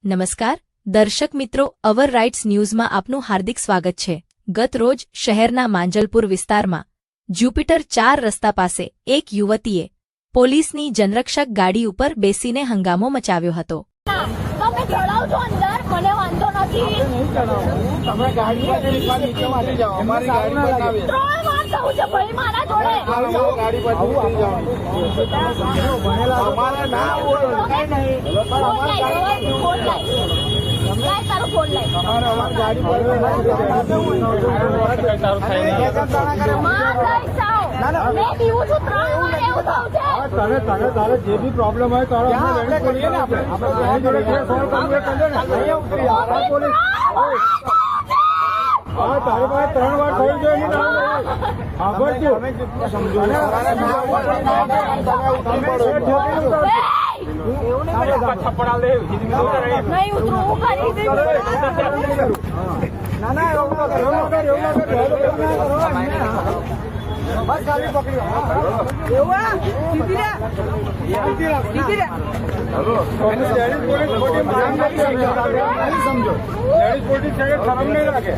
નમસ્કાર દર્શક મિત્રો, અવર રાઇટ્સ ન્યૂઝમાં આપનું હાર્દિક સ્વાગત છે। ગત રોજ શહેરના માંજલપુર વિસ્તારમાં જ્યુપિટર 4 રસ્તા પાસે એક યુવતીએ પોલીસની જનરક્ષક ગાડી ઉપર બેસીને હંગામો મચાવ્યો હતો। જે બી પ્રોબ્લેમ હોય તો તારે પાસે 3 વાર થઈ ગયો બસ ગાડી પકડી સમજો લેડીઝ પોલીસ શરમ નહીં રાખે